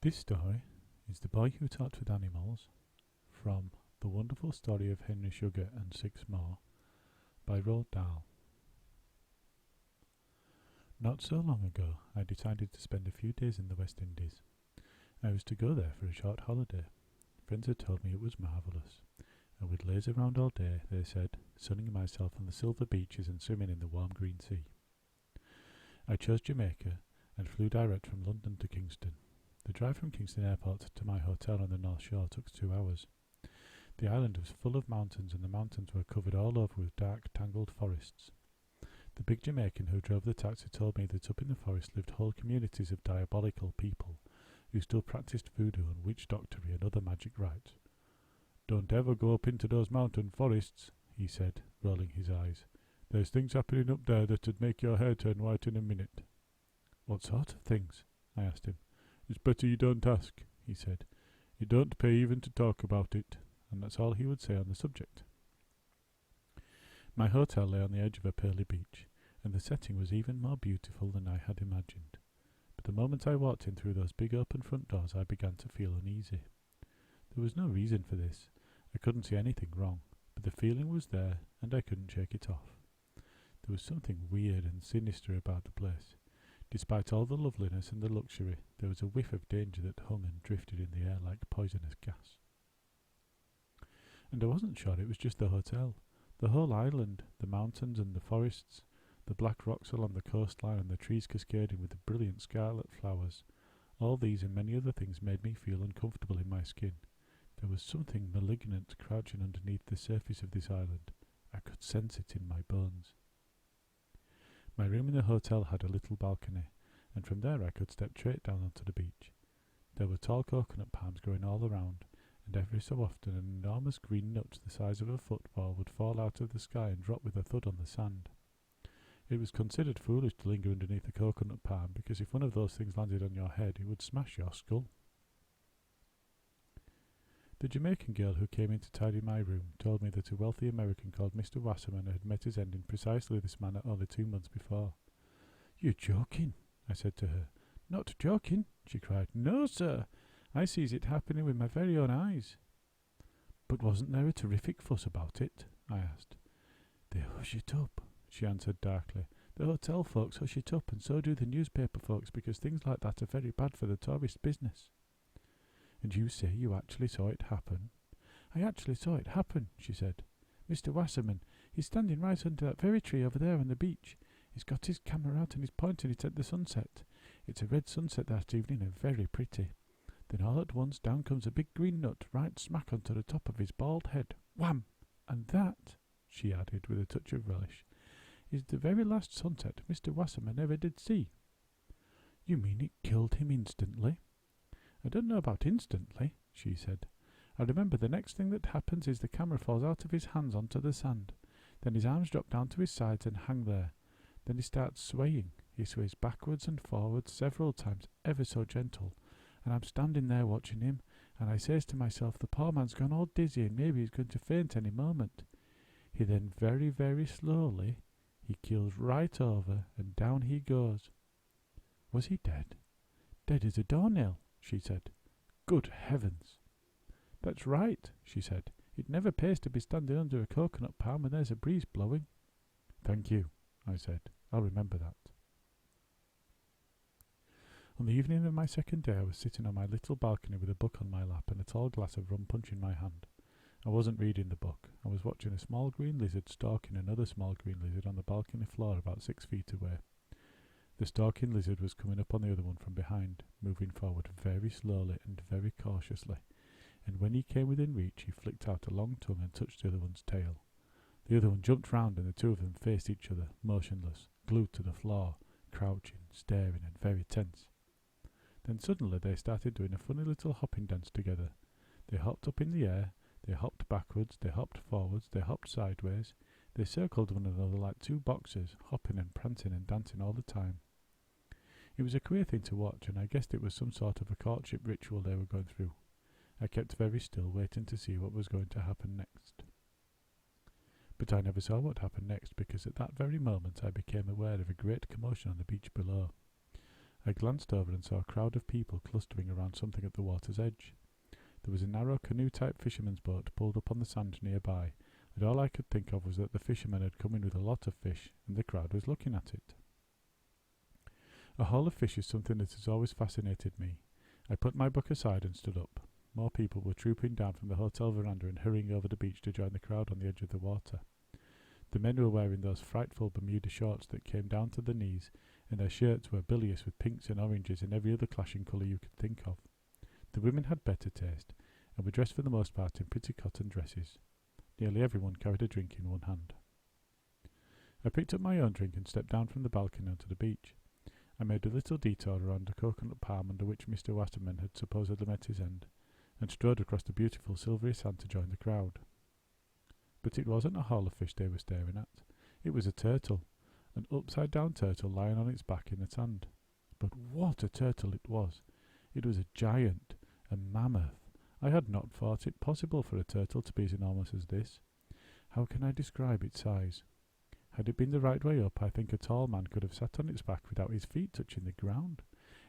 This story is The Boy Who Talked with Animals from The Wonderful Story of Henry Sugar and Six More by Roald Dahl. Not so long ago, I decided to spend a few days in the West Indies. I was to go there for a short holiday. Friends had told me it was marvellous. I would laze around all day, they said, sunning myself on the silver beaches and swimming in the warm green sea. I chose Jamaica and flew direct from London to Kingston. The drive from Kingston Airport to my hotel on the North Shore took 2 hours. The island was full of mountains, and the mountains were covered all over with dark, tangled forests. The big Jamaican who drove the taxi told me that up in the forest lived whole communities of diabolical people who still practiced voodoo and witch doctory and other magic rites. "Don't ever go up into those mountain forests," he said, rolling his eyes. "There's things happening up there that'd make your hair turn white in a minute." "What sort of things?" I asked him. "It's better you don't ask," he said. "It don't pay even to talk about it," and that's all he would say on the subject. My hotel lay on the edge of a pearly beach, and the setting was even more beautiful than I had imagined. But the moment I walked in through those big open front doors, I began to feel uneasy. There was no reason for this. I couldn't see anything wrong, but the feeling was there, and I couldn't shake it off. There was something weird and sinister about the place. Despite all the loveliness and the luxury, there was a whiff of danger that hung and drifted in the air like poisonous gas. And I wasn't sure it was just the hotel. The whole island, the mountains and the forests, the black rocks along the coastline and the trees cascading with the brilliant scarlet flowers, all these and many other things made me feel uncomfortable in my skin. There was something malignant crouching underneath the surface of this island. I could sense it in my bones. My room in the hotel had a little balcony, and from there I could step straight down onto the beach. There were tall coconut palms growing all around, and every so often an enormous green nut the size of a football would fall out of the sky and drop with a thud on the sand. It was considered foolish to linger underneath a coconut palm, because if one of those things landed on your head, it would smash your skull. The Jamaican girl who came in to tidy my room told me that a wealthy American called Mr. Wasserman had met his end in precisely this manner only 2 months before. "You're joking," I said to her. "Not joking," she cried. "No, sir. I sees it happening with my very own eyes." "But wasn't there a terrific fuss about it?" I asked. "They hush it up," she answered darkly. "The hotel folks hush it up, and so do the newspaper folks, because things like that are very bad for the tourist business." "And you say you actually saw it happen?" "I actually saw it happen," she said. "Mr. Wasserman, he's standing right under that very tree over there on the beach. He's got his camera out and he's pointing it at the sunset. It's a red sunset that evening and very pretty. Then all at once down comes a big green nut right smack onto the top of his bald head. Wham! And that," she added with a touch of relish, "is the very last sunset Mr. Wasserman ever did see." "You mean it killed him instantly?" "I don't know about instantly," she said. "I remember the next thing that happens is the camera falls out of his hands onto the sand. Then his arms drop down to his sides and hang there. Then he starts swaying. He sways backwards and forwards several times, ever so gentle. And I'm standing there watching him, and I says to myself, the poor man's gone all dizzy and maybe he's going to faint any moment. He then very, very slowly, he keels right over and down he goes." "Was he dead?" "Dead as a doornail," she said. "Good heavens!" "That's right," she said. "It never pays to be standing under a coconut palm when there's a breeze blowing." "Thank you," I said. "I'll remember that." On the evening of my second day, I was sitting on my little balcony with a book on my lap and a tall glass of rum punch in my hand. I wasn't reading the book. I was watching a small green lizard stalking another small green lizard on the balcony floor about 6 feet away. The stalking lizard was coming up on the other one from behind, moving forward very slowly and very cautiously, and when he came within reach, he flicked out a long tongue and touched the other one's tail. The other one jumped round, and the two of them faced each other, motionless, glued to the floor, crouching, staring, and very tense. Then suddenly they started doing a funny little hopping dance together. They hopped up in the air, they hopped backwards, they hopped forwards, they hopped sideways. They circled one another like 2 boxers, hopping and prancing and dancing all the time. It was a queer thing to watch, and I guessed it was some sort of a courtship ritual they were going through. I kept very still, waiting to see what was going to happen next. But I never saw what happened next, because at that very moment I became aware of a great commotion on the beach below. I glanced over and saw a crowd of people clustering around something at the water's edge. There was a narrow canoe-type fisherman's boat pulled up on the sand nearby, and all I could think of was that the fisherman had come in with a lot of fish, and the crowd was looking at it. A haul of fish is something that has always fascinated me. I put my book aside and stood up. More people were trooping down from the hotel veranda and hurrying over the beach to join the crowd on the edge of the water. The men were wearing those frightful Bermuda shorts that came down to the knees, and their shirts were bilious with pinks and oranges and every other clashing colour you could think of. The women had better taste, and were dressed for the most part in pretty cotton dresses. Nearly everyone carried a drink in one hand. I picked up my own drink and stepped down from the balcony onto the beach. I made a little detour around a coconut palm under which Mr. Wasserman had supposedly met his end, and strode across the beautiful silvery sand to join the crowd. But it wasn't a haul of fish they were staring at. It was a turtle, an upside-down turtle lying on its back in the sand. But what a turtle it was! It was a giant, a mammoth. I had not thought it possible for a turtle to be as enormous as this. How can I describe its size? Had it been the right way up, I think a tall man could have sat on its back without his feet touching the ground.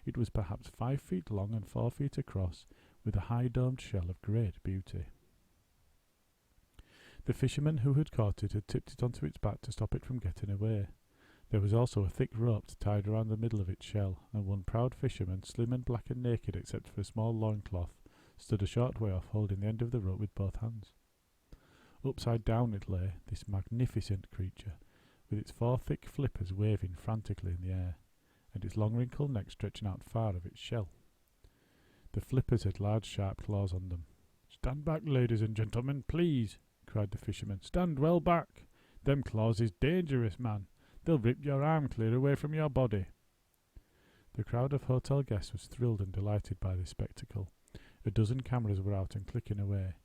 It was perhaps 5 feet long and 4 feet across, with a high domed shell of great beauty. The fisherman who had caught it had tipped it onto its back to stop it from getting away. There was also a thick rope tied around the middle of its shell, and one proud fisherman, slim and black and naked except for a small loincloth, stood a short way off holding the end of the rope with both hands. Upside down it lay, this magnificent creature, with its 4 thick flippers waving frantically in the air, and its long wrinkled neck stretching out far of its shell. The flippers had large sharp claws on them. "Stand back, ladies and gentlemen, please," cried the fisherman. "Stand well back. Them claws is dangerous, man. They'll rip your arm clear away from your body." The crowd of hotel guests was thrilled and delighted by this spectacle. A dozen cameras were out and clicking away.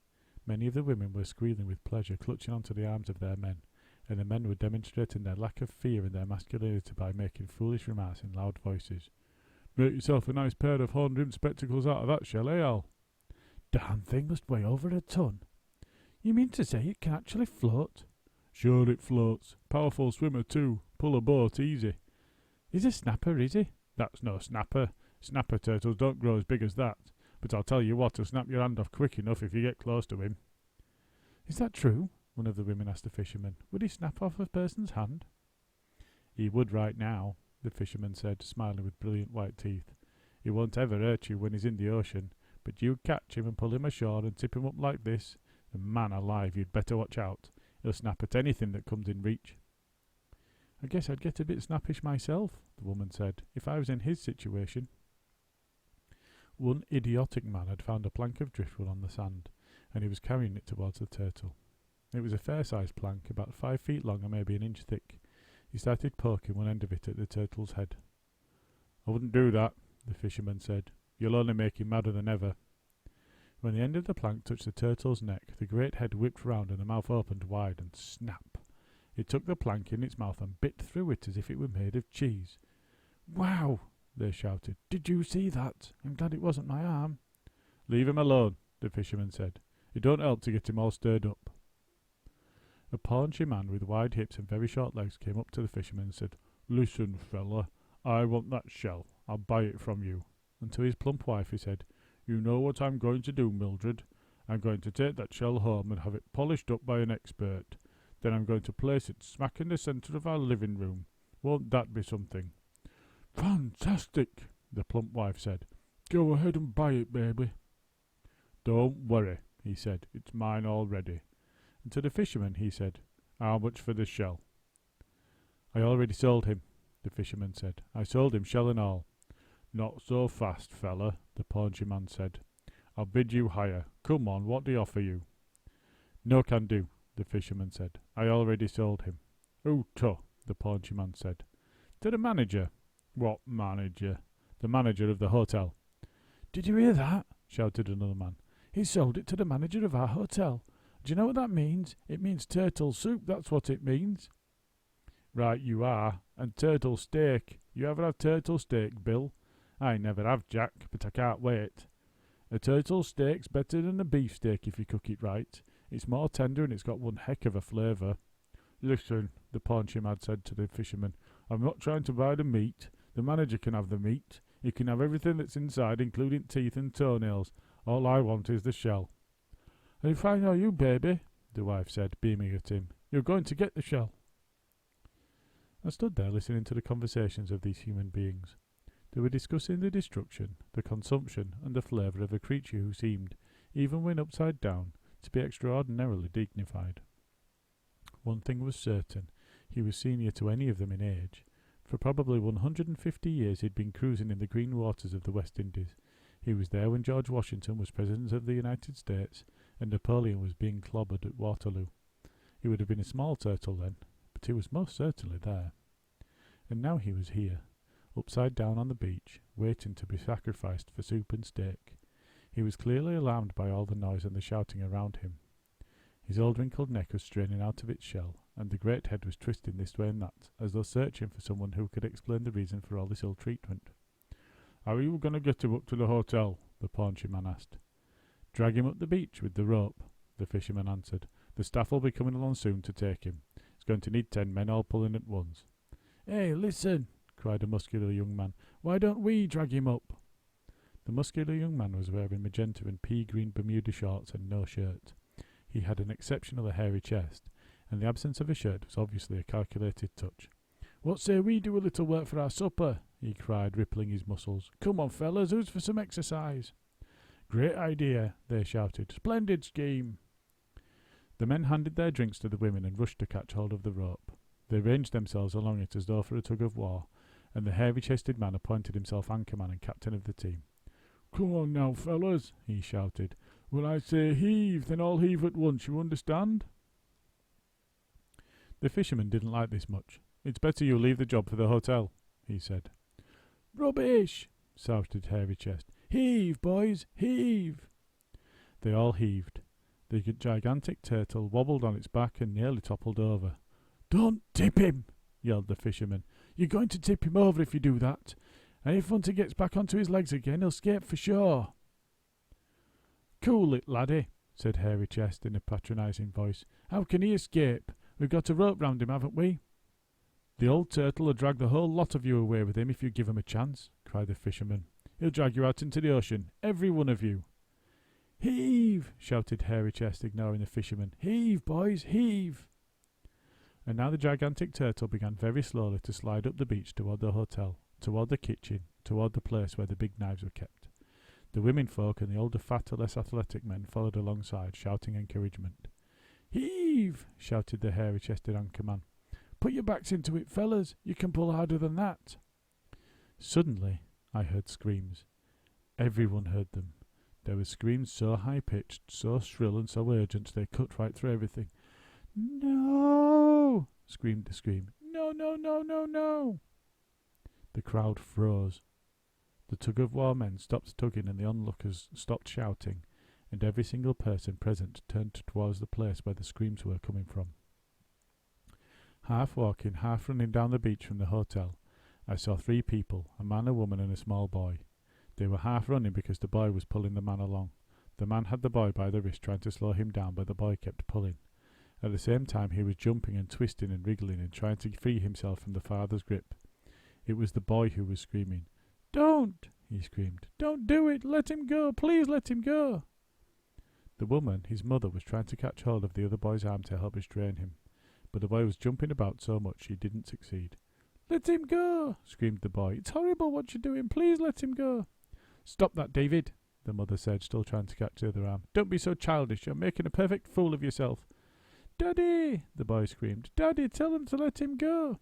Many of the women were squealing with pleasure, clutching onto the arms of their men, and the men were demonstrating their lack of fear and their masculinity by making foolish remarks in loud voices. "Make yourself a nice pair of horn-rimmed spectacles out of that shell, eh, Al?" "Darn thing must weigh over a ton." "You mean to say it can actually float?" "Sure it floats. Powerful swimmer too. Pull a boat easy." "He's a snapper, is he?" "That's no snapper. Snapper turtles don't grow as big as that. But I'll tell you what, he'll snap your hand off quick enough if you get close to him." "Is that true?" one of the women asked the fisherman. "Would he snap off a person's hand?" "He would right now," the fisherman said, smiling with brilliant white teeth. "He won't ever hurt you when he's in the ocean, but you catch him and pull him ashore and tip him up like this, and man alive, you'd better watch out. He'll snap at anything that comes in reach." "I guess I'd get a bit snappish myself," the woman said, "if I was in his situation." One idiotic man had found a plank of driftwood on the sand, and he was carrying it towards the turtle. It was a fair-sized plank, about 5 feet long and maybe an inch thick. He started poking one end of it at the turtle's head. "I wouldn't do that," the fisherman said. "You'll only make him madder than ever." When the end of the plank touched the turtle's neck, the great head whipped round and the mouth opened wide, and snap! It took the plank in its mouth and bit through it as if it were made of cheese. "Wow!" they shouted. "Did you see that? I'm glad it wasn't my arm." "Leave him alone," the fisherman said. "It don't help to get him all stirred up." A paunchy man with wide hips and very short legs came up to the fisherman and said, "Listen, fella, I want that shell. I'll buy it from you." And to his plump wife he said, "You know what I'm going to do, Mildred. I'm going to take that shell home and have it polished up by an expert. Then I'm going to place it smack in the centre of our living room. Won't that be something?" "Fantastic," the plump wife said. "Go ahead and buy it, baby." "Don't worry," he said. "It's mine already." And to the fisherman he said, "How much for this shell?" "I already sold him," the fisherman said. "I sold him shell and all." "Not so fast, fella," the paunchy man said. "I'll bid you higher. Come on, what do he offer you?" "No can do," the fisherman said. "I already sold him." "Who to?" the paunchy man said. "To the manager." "What manager?" "The manager of the hotel." "Did you hear that?" shouted another man. "He sold it to the manager of our hotel. Do you know what that means? It means turtle soup, that's what it means." "Right you are. And turtle steak. You ever have turtle steak, Bill?" "I never have, Jack, but I can't wait." "A turtle steak's better than a beefsteak if you cook it right. It's more tender and it's got one heck of a flavour." "Listen," the paunchy man said to the fisherman, "I'm not trying to buy the meat. The manager can have the meat. You can have everything that's inside, including teeth and toenails. All I want is the shell." "And if I know you, baby," the wife said, beaming at him, "you're going to get the shell." I stood there listening to the conversations of these human beings. They were discussing the destruction, the consumption, and the flavour of a creature who seemed, even when upside down, to be extraordinarily dignified. One thing was certain: he was senior to any of them in age. For probably 150 years he'd been cruising in the green waters of the West Indies. He was there when George Washington was President of the United States and Napoleon was being clobbered at Waterloo. He would have been a small turtle then, but he was most certainly there. And now he was here, upside down on the beach, waiting to be sacrificed for soup and steak. He was clearly alarmed by all the noise and the shouting around him. His old wrinkled neck was straining out of its shell, and the great head was twisting this way and that, as though searching for someone who could explain the reason for all this ill treatment. "How are you going to get him up to the hotel?" the paunchy man asked. "Drag him up the beach with the rope," the fisherman answered. "The staff will be coming along soon to take him. It's going to need 10 men all pulling at once." "Hey, listen!" cried a muscular young man. "Why don't we drag him up?" The muscular young man was wearing magenta and pea-green Bermuda shorts and no shirt. He had an exceptionally hairy chest, and the absence of a shirt was obviously a calculated touch. "What say we do a little work for our supper?" he cried, rippling his muscles. "Come on, fellas, who's for some exercise?" "Great idea," they shouted. "Splendid scheme." The men handed their drinks to the women and rushed to catch hold of the rope. They ranged themselves along it as though for a tug of war, and the hairy-chested man appointed himself anchorman and captain of the team. "Come on now, fellas," he shouted. "When I say heave, then all heave at once, you understand?" The fisherman didn't like this much. "It's better you leave the job for the hotel," he said. "Rubbish!" shouted Hairy Chest. "Heave, boys, heave!" They all heaved. The gigantic turtle wobbled on its back and nearly toppled over. "Don't tip him!" yelled the fisherman. "You're going to tip him over if you do that. And if Hunter gets back onto his legs again, he'll escape for sure." "Cool it, laddie," said Hairy Chest in a patronising voice. "How can he escape? We've got a rope round him, haven't we?" "The old turtle will drag the whole lot of you away with him if you give him a chance," cried the fisherman. "He'll drag you out into the ocean, every one of you." "Heave!" shouted Hairy Chest, ignoring the fisherman. "Heave, boys, heave!" And now the gigantic turtle began very slowly to slide up the beach toward the hotel, toward the kitchen, toward the place where the big knives were kept. The women folk and the older, fatter, less athletic men followed alongside, shouting encouragement. "Heave!" shouted the hairy-chested anchorman. "Put your backs into it, fellas. You can pull harder than that." Suddenly, I heard screams. Everyone heard them. There were screams so high-pitched, so shrill and so urgent they cut right through everything. "No!" screamed the scream. "No, no, no, no, no!" The crowd froze. The tug-of-war men stopped tugging and the onlookers stopped shouting, and every single person present turned towards the place where the screams were coming from. Half walking, half running down the beach from the hotel, I saw 3 people, a man, a woman, and a small boy. They were half running because the boy was pulling the man along. The man had the boy by the wrist trying to slow him down, but the boy kept pulling. At the same time he was jumping and twisting and wriggling and trying to free himself from the father's grip. It was the boy who was screaming. "Don't!" he screamed. "Don't do it! Let him go! Please let him go!" The woman, his mother, was trying to catch hold of the other boy's arm to help restrain him, but the boy was jumping about so much she didn't succeed. "Let him go!" screamed the boy. "It's horrible what you're doing. Please let him go." "Stop that, David," the mother said, still trying to catch the other arm. "Don't be so childish. You're making a perfect fool of yourself." "Daddy!" the boy screamed. "Daddy, tell them to let him go."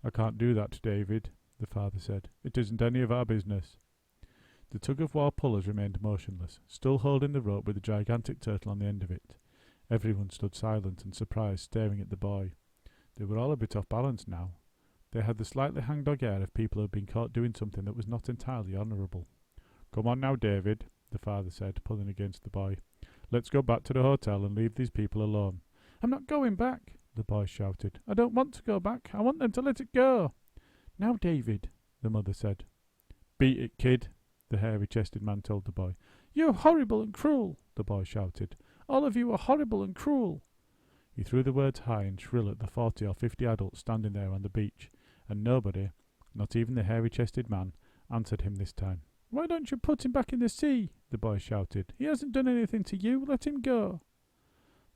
"I can't do that, David," the father said. "It isn't any of our business." The tug-of-war pullers remained motionless, still holding the rope with the gigantic turtle on the end of it. Everyone stood silent and surprised, staring at the boy. They were all a bit off balance now. They had the slightly hangdog air of people who had been caught doing something that was not entirely honourable. "Come on now, David," the father said, pulling against the boy. "Let's go back to the hotel and leave these people alone." "I'm not going back," the boy shouted. "I don't want to go back. I want them to let it go." "Now, David," the mother said. "Beat it, kid," the hairy-chested man told the boy. "You're horrible and cruel," the boy shouted. "All of you are horrible and cruel." He threw the words high and shrill at the 40 or 50 adults standing there on the beach, and nobody, not even the hairy-chested man, answered him this time. "Why don't you put him back in the sea?" the boy shouted. "He hasn't done anything to you. Let him go."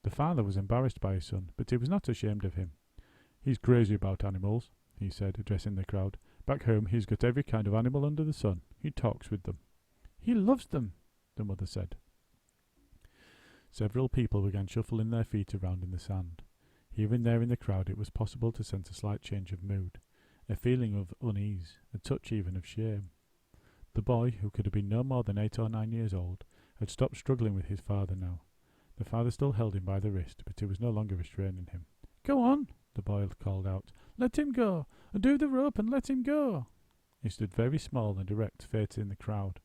The father was embarrassed by his son, but he was not ashamed of him. "He's crazy about animals," he said, addressing the crowd. "Back home he's got every kind of animal under the sun. He talks with them." "He loves them," the mother said. Several people began shuffling their feet around in the sand. Here and there in the crowd it was possible to sense a slight change of mood, a feeling of unease, a touch even of shame. The boy, who could have been no more than 8 or 9 years old, had stopped struggling with his father now. The father still held him by the wrist, but he was no longer restraining him. "Go on," the boy called out. "Let him go. Undo the rope and let him go." He stood very small and erect, facing the crowd,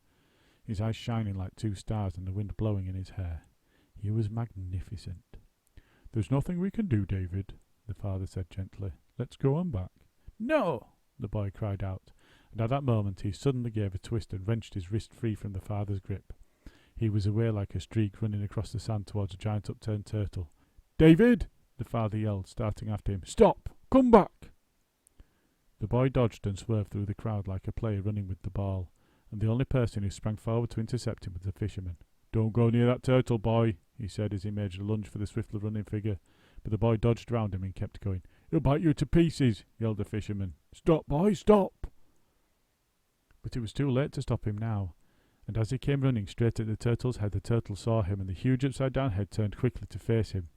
his eyes shining like 2 stars and the wind blowing in his hair. He was magnificent. "There's nothing we can do, David," the father said gently. "Let's go on back." "No!" the boy cried out, and at that moment he suddenly gave a twist and wrenched his wrist free from the father's grip. He was away like a streak running across the sand towards a giant upturned turtle. "David!" the father yelled, starting after him. "Stop! Come back!" The boy dodged and swerved through the crowd like a player running with the ball, and the only person who sprang forward to intercept him was the fisherman. "Don't go near that turtle, boy," he said as he made a lunge for the swiftly running figure, but the boy dodged round him and kept going. "He'll bite you to pieces," yelled the fisherman. "Stop, boy, stop!" But it was too late to stop him now, and as he came running straight at the turtle's head, the turtle saw him, and the huge upside-down head turned quickly to face him.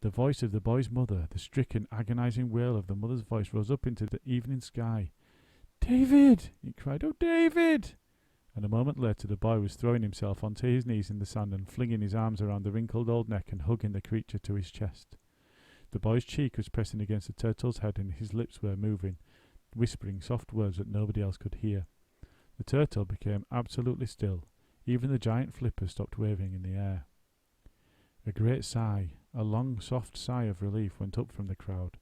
The voice of the boy's mother, the stricken, agonizing wail of the mother's voice, rose up into the evening sky. "David!" it cried. "Oh, David!" And a moment later the boy was throwing himself onto his knees in the sand and flinging his arms around the wrinkled old neck and hugging the creature to his chest. The boy's cheek was pressing against the turtle's head and his lips were moving, whispering soft words that nobody else could hear. The turtle became absolutely still. Even the giant flippers stopped waving in the air. A great sigh, a long, soft sigh of relief went up from the crowd.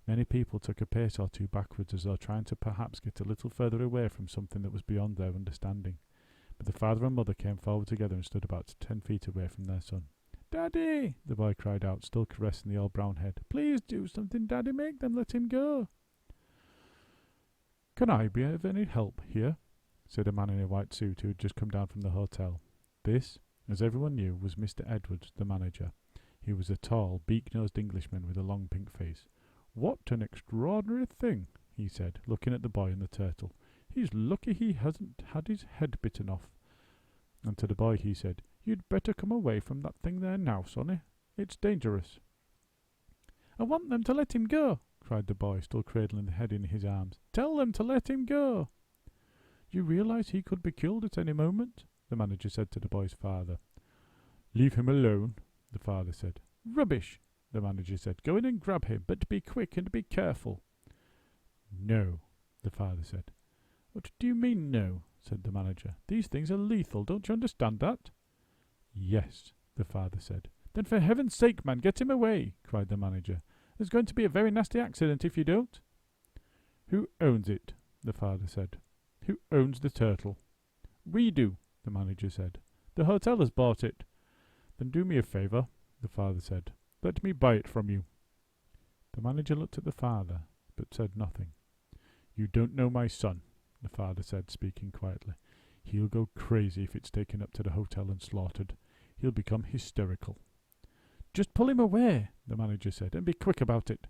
Many people took a pace or two backwards as though trying to perhaps get a little further away from something that was beyond their understanding. But the father and mother came forward together and stood about 10 feet away from their son. "Daddy!" the boy cried out, still caressing the old brown head. "Please do something, Daddy. Make them let him go." "Can I be of any help here?" said a man in a white suit who had just come down from the hotel. This, as everyone knew, was Mr. Edwards, the manager. He was a tall, beak-nosed Englishman with a long pink face. "What an extraordinary thing," he said, looking at the boy and the turtle. "He's lucky he hasn't had his head bitten off." And to the boy he said, "You'd better come away from that thing there now, sonny. It's dangerous." "I want them to let him go," cried the boy, still cradling the head in his arms. "Tell them to let him go." "You realize he could be killed at any moment?" the manager said to the boy's father. "Leave him alone," the father said. "Rubbish," the manager said. "Go in and grab him, but be quick and be careful." "No," the father said. "What do you mean, no?" said the manager. "These things are lethal. Don't you understand that?" "Yes," the father said. "Then for heaven's sake, man, get him away," cried the manager. "There's going to be a very nasty accident if you don't." "Who owns it?" the father said. "Who owns the turtle?" "We do," the manager said. "The hotel has bought it." "Then do me a favour," the father said. "Let me buy it from you." The manager looked at the father, but said nothing. "You don't know my son," the father said, speaking quietly. "He'll go crazy if it's taken up to the hotel and slaughtered. He'll become hysterical." "Just pull him away," the manager said, "and be quick about it."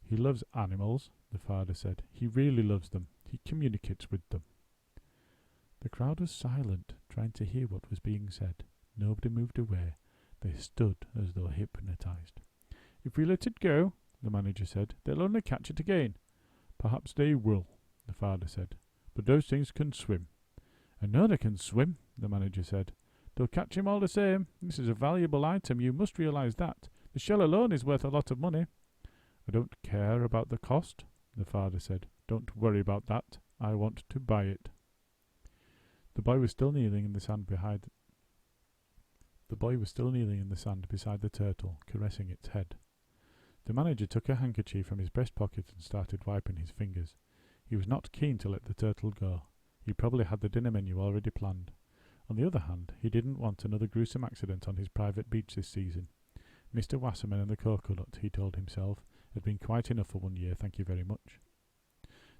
"He loves animals," the father said. "He really loves them. He communicates with them." The crowd was silent, trying to hear what was being said. Nobody moved away. They stood as though hypnotized. "If we let it go," the manager said, "they'll only catch it again." "Perhaps they will," the father said. "But those things can swim." "I know they can swim," the manager said. "They'll catch him all the same. This is a valuable item. You must realize that. The shell alone is worth a lot of money." "I don't care about the cost," the father said. "Don't worry about that. I want to buy it." The boy was still kneeling in the sand beside the turtle, caressing its head. The manager took a handkerchief from his breast pocket and started wiping his fingers. He was not keen to let the turtle go. He probably had the dinner menu already planned. On the other hand, he didn't want another gruesome accident on his private beach this season. Mr. Wasserman and the coconut, he told himself, had been quite enough for 1 year, thank you very much.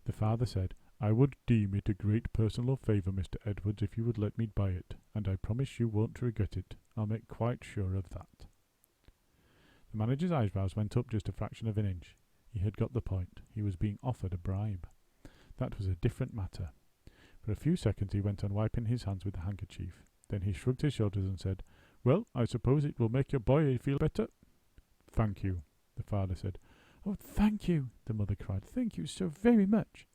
The father said, I would deem it a great personal favour, Mr. Edwards, if you would let me buy it, and I promise you won't regret it. I'll make quite sure of that. The manager's eyebrows went up just a fraction of an inch. He had got the point. He was being offered a bribe. That was a different matter. For a few seconds he went on wiping his hands with the handkerchief. Then he shrugged his shoulders and said, "Well, I suppose it will make your boy feel better." "Thank you," the father said. "Oh, thank you," the mother cried. "Thank you so very much."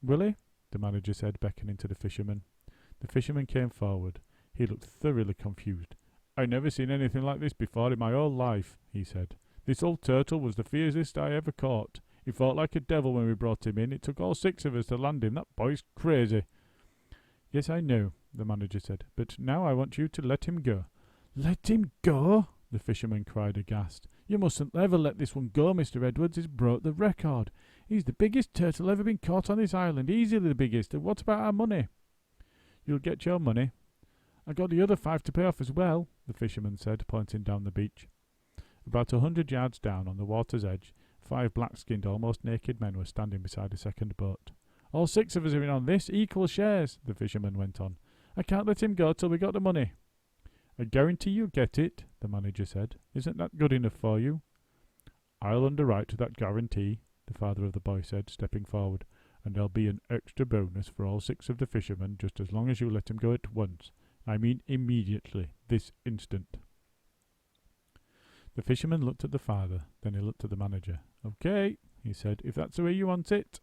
"Willie," the manager said, beckoning to the fisherman. The fisherman came forward. He looked thoroughly confused. "I never seen anything like this before in my whole life," he said. "This old turtle was the fiercest I ever caught. He fought like a devil when we brought him in. It took all 6 of us to land him. That boy's crazy." "Yes, I know," the manager said, "but now I want you to let him go." "Let him go?" the fisherman cried aghast. "You mustn't ever let this one go, Mr. Edwards. He's broke the record. He's the biggest turtle ever been caught on this island, easily the biggest. And what about our money?" "You'll get your money. I got the other 5 to pay off as well," the fisherman said, pointing down the beach. About 100 yards down, on the water's edge, 5 black-skinned, almost naked men were standing beside a second boat. "All 6 of us are in on this, equal shares," the fisherman went on. "I can't let him go till we got the money." "I guarantee you'll get it," the manager said. "Isn't that good enough for you?" "I'll underwrite to that guarantee," the father of the boy said, stepping forward, "and there'll be an extra bonus for all 6 of the fishermen, just as long as you let him go at once. I mean immediately, this instant." The fisherman looked at the father, then he looked at the manager. "Okay," he said, "if that's the way you want it."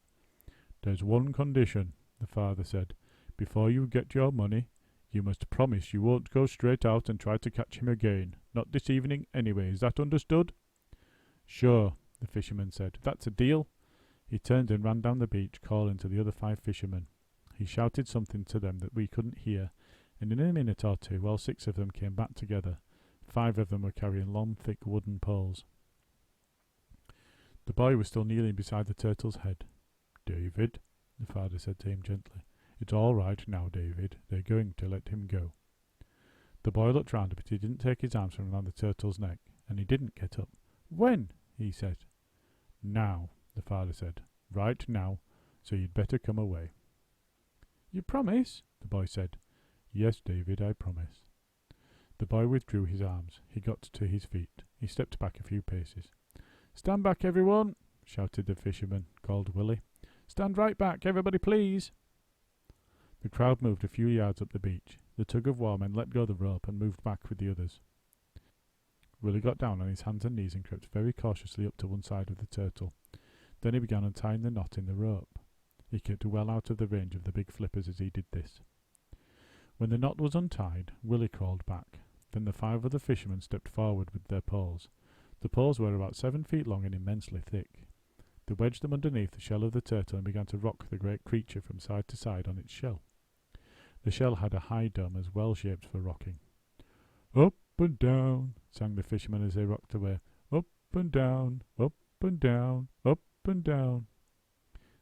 "There's one condition," the father said. "Before you get your money, you must promise you won't go straight out and try to catch him again. Not this evening, anyway. Is that understood?" "Sure," the fisherman said. "That's a deal." He turned and ran down the beach, calling to the other 5 fishermen. He shouted something to them that we couldn't hear, and in a minute or two all 6 of them came back together. 5 of them were carrying long, thick wooden poles. The boy was still kneeling beside the turtle's head. "David," the father said to him gently, "it's all right now, David. They're going to let him go." The boy looked round, but he didn't take his arms from around the turtle's neck, and he didn't get up. "When?" he said. "Now," the father said. "Right now, so you'd better come away." "You promise?" the boy said. "Yes, David, I promise." The boy withdrew his arms. He got to his feet. He stepped back a few paces. "Stand back, everyone!" shouted the fisherman, called Willie. "Stand right back, everybody, please!" The crowd moved a few yards up the beach. The tug-of-war men let go the rope and moved back with the others. Willie got down on his hands and knees and crept very cautiously up to one side of the turtle. Then he began untying the knot in the rope. He kept well out of the range of the big flippers as he did this. When the knot was untied, Willie crawled back. Then the 5 other fishermen stepped forward with their poles. The poles were about 7 feet long and immensely thick. They wedged them underneath the shell of the turtle and began to rock the great creature from side to side on its shell. The shell had a high dome as well shaped for rocking. "Up and down," sang the fishermen as they rocked away. "Up and down, up and down, up and down."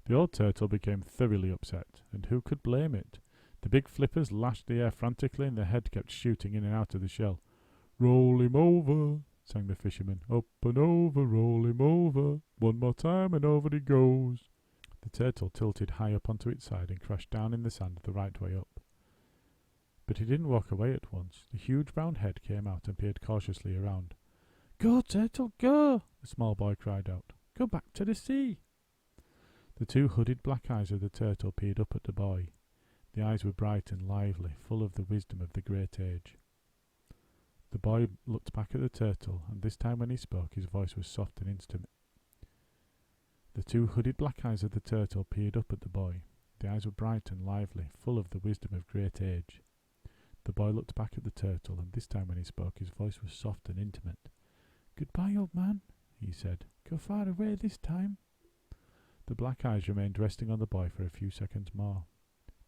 The old turtle became thoroughly upset, and who could blame it? The big flippers lashed the air frantically, and the head kept shooting in and out of the shell. "Roll him over," sang the fisherman. "Up and over, roll him over. One more time and over he goes." The turtle tilted high up onto its side and crashed down in the sand the right way up. But he didn't walk away at once. The huge brown head came out and peered cautiously around. "Go, turtle, go!" the small boy cried out. "Go back to the sea." The 2 hooded black eyes of the turtle peered up at the boy. The eyes were bright and lively, full of the wisdom of the great age. The boy looked back at the turtle, and this time when he spoke, his voice was soft and intimate. The 2 hooded black eyes of the turtle peered up at the boy. The eyes were bright and lively, full of the wisdom of great age. The boy looked back at the turtle, and this time when he spoke, his voice was soft and intimate. "Goodbye, old man," he said. "Go far away this time." The black eyes remained resting on the boy for a few seconds more.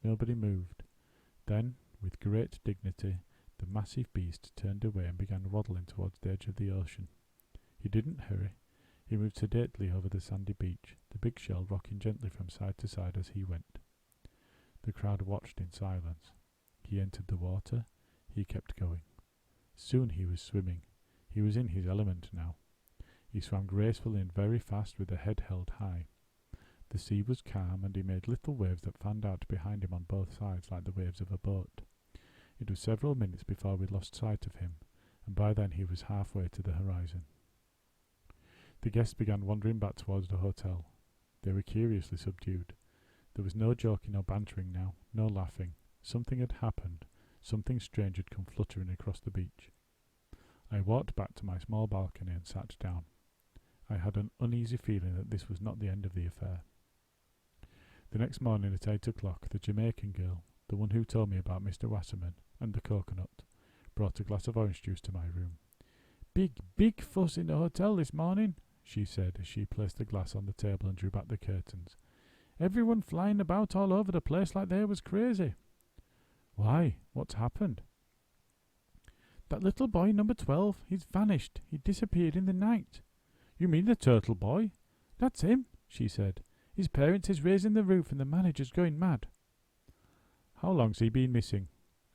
Nobody moved. Then, with great dignity, the massive beast turned away and began waddling towards the edge of the ocean. He didn't hurry. He moved sedately over the sandy beach, the big shell rocking gently from side to side as he went. The crowd watched in silence. He entered the water. He kept going. Soon he was swimming. He was in his element now. He swam gracefully and very fast with the head held high. The sea was calm, and he made little waves that fanned out behind him on both sides like the waves of a boat. It was several minutes before we lost sight of him, and by then he was halfway to the horizon. The guests began wandering back towards the hotel. They were curiously subdued. There was no joking or bantering now, no laughing. Something had happened. Something strange had come fluttering across the beach. I walked back to my small balcony and sat down. I had an uneasy feeling that this was not the end of the affair. The next morning at 8 o'clock, the Jamaican girl, the one who told me about Mr. Wasserman and the coconut, brought a glass of orange juice to my room. Big fuss in the hotel this morning," she said as she placed the glass on the table and drew back the curtains. "Everyone flying about all over the place like they was crazy." "Why? What's happened?" "That little boy, number 12, he's vanished. He disappeared in the night." "You mean the turtle boy?" "That's him," she said. "His parents is raising the roof and the manager's going mad." "How long's he been missing?"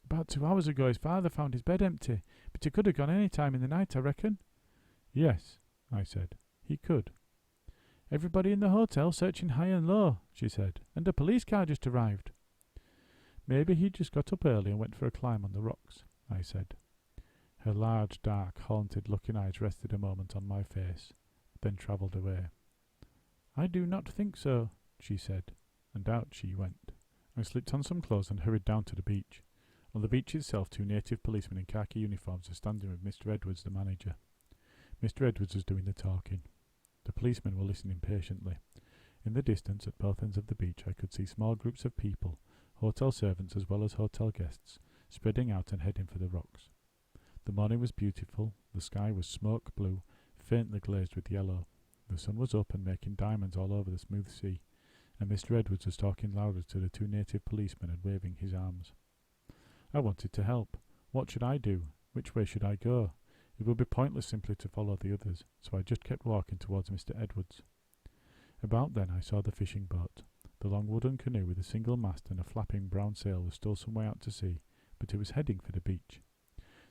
"About 2 hours ago his father found his bed empty, but he could have gone any time in the night, I reckon." "Yes," I said, "he could." "Everybody in the hotel searching high and low," she said, "and a police car just arrived." "Maybe he just got up early and went for a climb on the rocks," I said. Her large, dark, haunted-looking eyes rested a moment on my face, then travelled away. "I do not think so," she said, and out she went. I slipped on some clothes and hurried down to the beach. On the beach itself, 2 native policemen in khaki uniforms were standing with Mr. Edwards, the manager. Mr. Edwards was doing the talking. The policemen were listening patiently. In the distance, at both ends of the beach, I could see small groups of people, hotel servants as well as hotel guests, spreading out and heading for the rocks. The morning was beautiful. The sky was smoke blue, faintly glazed with yellow. The sun was up and making diamonds all over the smooth sea, and Mr. Edwards was talking louder to the 2 native policemen and waving his arms. I wanted to help. What should I do? Which way should I go? It would be pointless simply to follow the others, so I just kept walking towards Mr. Edwards. About then I saw the fishing boat. The long wooden canoe with a single mast and a flapping brown sail was still some way out to sea, but it was heading for the beach.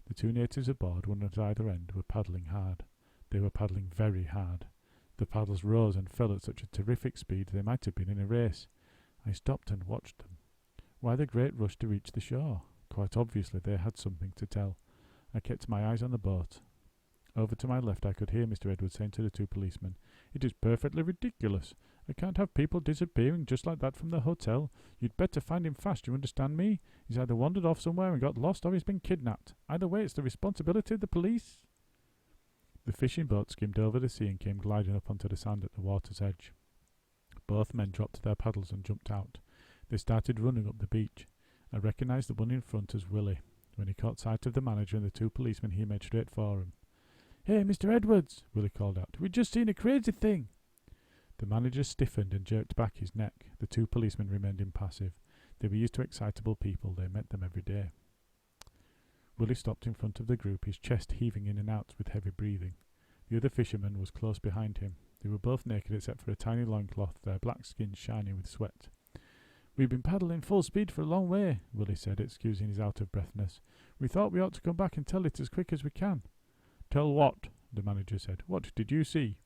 The 2 natives aboard, one at either end, were paddling hard. They were paddling very hard. The paddles rose and fell at such a terrific speed they might have been in a race. I stopped and watched them. Why the great rush to reach the shore? Quite obviously they had something to tell. I kept my eyes on the boat. Over to my left I could hear Mr. Edwards saying to the 2 policemen, "It is perfectly ridiculous. I can't have people disappearing just like that from the hotel. You'd better find him fast, you understand me? He's either wandered off somewhere and got lost, or he's been kidnapped. Either way, it's the responsibility of the police." The fishing boat skimmed over the sea and came gliding up onto the sand at the water's edge. Both men dropped their paddles and jumped out. They started running up the beach. I recognised the one in front as Willie. When he caught sight of the manager and the 2 policemen, he made straight for him. "Hey, Mr. Edwards," Willie called out. "We just seen a crazy thing." The manager stiffened and jerked back his neck. The 2 policemen remained impassive. They were used to excitable people. They met them every day. Willie stopped in front of the group, his chest heaving in and out with heavy breathing. The other fisherman was close behind him. They were both naked except for a tiny loincloth, their black skins shining with sweat. "We've been paddling full speed for a long way," Willie said, excusing his out-of-breathness. "We thought we ought to come back and tell it as quick as we can." "Tell what?" the manager said. "What did you see?"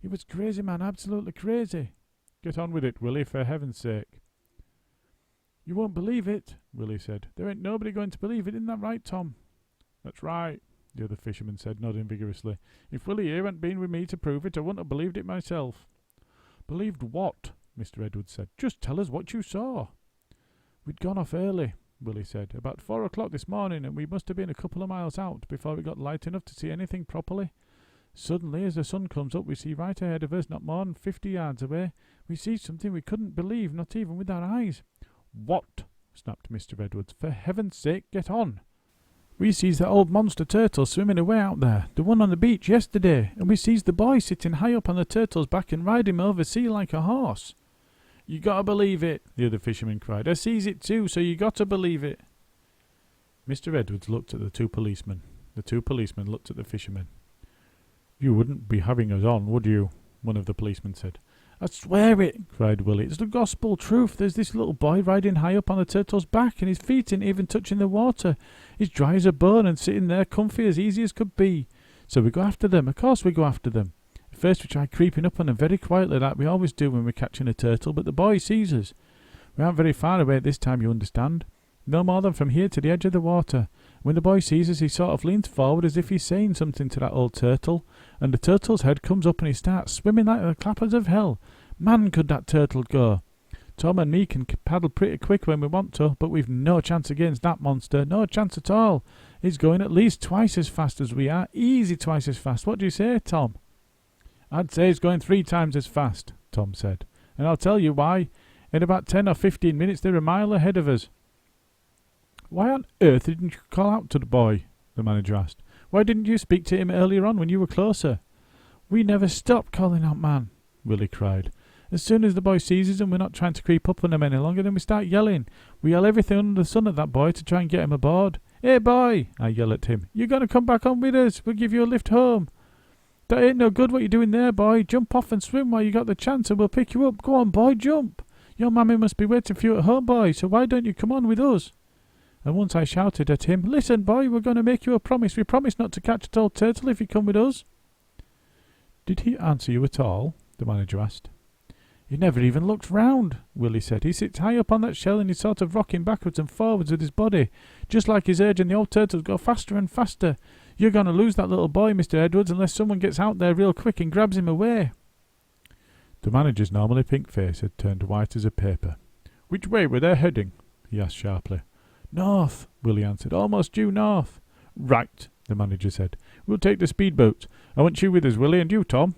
"It was crazy, man, absolutely crazy." "Get on with it, Willie, for heaven's sake." "You won't believe it," Willie said. "There ain't nobody going to believe it, isn't that right, Tom?" "That's right," the other fisherman said, nodding vigorously. "If Willie here hadn't been with me to prove it, I wouldn't have believed it myself." "Believed what?" Mr. Edwards said. "Just tell us what you saw." "We'd gone off early," Willie said, "about 4 o'clock this morning, and we must have been a couple of miles out before it got light enough to see anything properly. Suddenly, as the sun comes up, we see right ahead of us, not more than 50 yards away, we see something we couldn't believe, not even with our eyes." "What?" snapped Mr. Edwards. "For heaven's sake, get on." "We sees that old monster turtle swimming away out there, the one on the beach yesterday, and we sees the boy sitting high up on the turtle's back and riding him over sea like a horse." "You gotta believe it," the other fisherman cried. "I sees it too, so you gotta believe it." Mr. Edwards looked at the 2 policemen. The 2 policemen looked at the fisherman. "You wouldn't be having us on, would you?" one of the policemen said. "I swear it," cried Willie. "It's the gospel truth. There's this little boy riding high up on the turtle's back, and his feet ain't even touching the water. He's dry as a bone and sitting there comfy as easy as could be. So we go after them. Of course we go after them. A First we tried creeping up on them very quietly like we always do when we're catching a turtle, but the boy sees us. We aren't very far away at this time, you understand. No more than from here to the edge of the water. When the boy sees us, he sort of leans forward as if he's saying something to that old turtle, and the turtle's head comes up and he starts swimming like the clappers of hell. Man, could that turtle go! Tom and me can paddle pretty quick when we want to, but we've no chance against that monster, no chance at all. He's going at least twice as fast as we are, easy twice as fast. What do you say, Tom? I'd say he's going 3 times as fast, Tom said, and I'll tell you why. In about 10 or 15 minutes they're a mile ahead of us. Why on earth didn't you call out to the boy? The manager asked. Why didn't you speak to him earlier on when you were closer? We never stop calling out, man, Willie cried. As soon as the boy sees us and we're not trying to creep up on him any longer, then we start yelling. We yell everything under the sun at that boy to try and get him aboard. Hey, boy, I yell at him. You're going to come back on with us. We'll give you a lift home. That ain't no good what you're doing there, boy. Jump off and swim while you got the chance and we'll pick you up. Go on, boy, jump. Your mammy must be waiting for you at home, boy, so why don't you come on with us? And once I shouted at him, Listen, boy, we're going to make you a promise. We promise not to catch a old turtle if you come with us. Did he answer you at all? The manager asked. He never even looked round, Willie said. He sits high up on that shell and he's sort of rocking backwards and forwards with his body, just like he's urging the old turtles go faster and faster. You're going to lose that little boy, Mr. Edwards, unless someone gets out there real quick and grabs him away. The manager's normally pink face had turned white as a paper. Which way were they heading? He asked sharply. North, Willie answered. Almost due north. Right, the manager said. We'll take the speedboat. I want you with us, Willie, and you, Tom.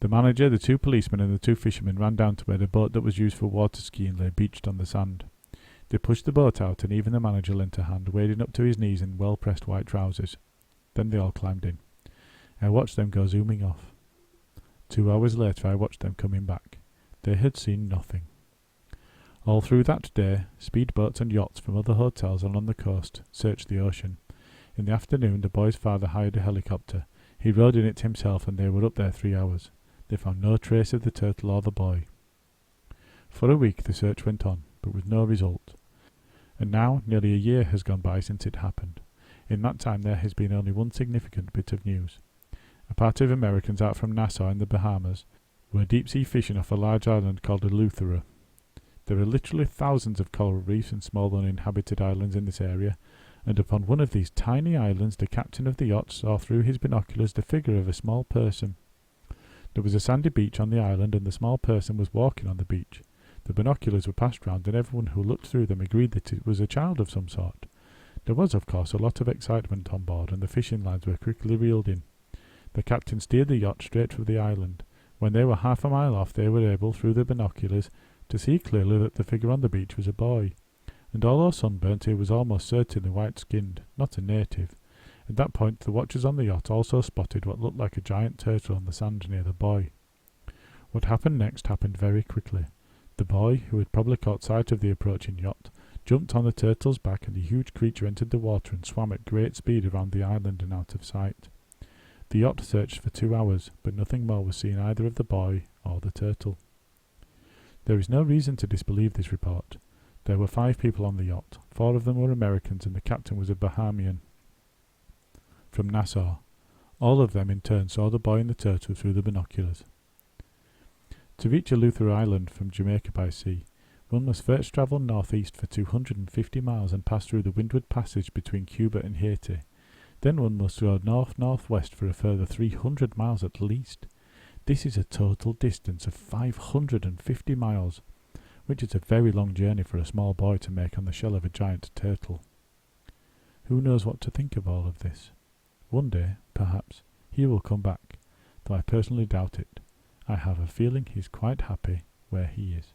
The manager, the 2 policemen and the 2 fishermen ran down to where the boat that was used for water skiing lay beached on the sand. They pushed the boat out and even the manager lent a hand, wading up to his knees in well-pressed white trousers. Then they all climbed in. I watched them go zooming off. 2 hours later I watched them coming back. They had seen nothing. All through that day, speedboats and yachts from other hotels along the coast searched the ocean. In the afternoon the boy's father hired a helicopter. He rode in it himself and they were up there 3 hours. They found no trace of the turtle or the boy. For a week the search went on, but with no result. And now nearly a year has gone by since it happened. In that time there has been only one significant bit of news. A party of Americans out from Nassau in the Bahamas were deep-sea fishing off a large island called Eleuthera. There are literally thousands of coral reefs and small uninhabited islands in this area, and upon one of these tiny islands the captain of the yacht saw through his binoculars the figure of a small person. There was a sandy beach on the island and the small person was walking on the beach. The binoculars were passed round and everyone who looked through them agreed that it was a child of some sort. There was, of course, a lot of excitement on board and the fishing lines were quickly reeled in. The captain steered the yacht straight for the island. When they were half a mile off they were able, through the binoculars, to see clearly that the figure on the beach was a boy. And although sunburnt, he was almost certainly white-skinned, not a native. At that point the watchers on the yacht also spotted what looked like a giant turtle on the sand near the boy. What happened next happened very quickly. The boy, who had probably caught sight of the approaching yacht, jumped on the turtle's back and the huge creature entered the water and swam at great speed around the island and out of sight. The yacht searched for 2 hours, but nothing more was seen either of the boy or the turtle. There is no reason to disbelieve this report. There were 5 people on the yacht. 4 of them were Americans and the captain was a Bahamian from Nassau. All of them in turn saw the boy and the turtle through the binoculars. To reach Eleuthera Island from Jamaica by sea, one must first travel northeast for 250 miles and pass through the Windward Passage between Cuba and Haiti. Then one must go north-northwest for a further 300 miles at least. This is a total distance of 550 miles, which is a very long journey for a small boy to make on the shell of a giant turtle. Who knows what to think of all of this? One day, perhaps, he will come back, though I personally doubt it. I have a feeling he's quite happy where he is.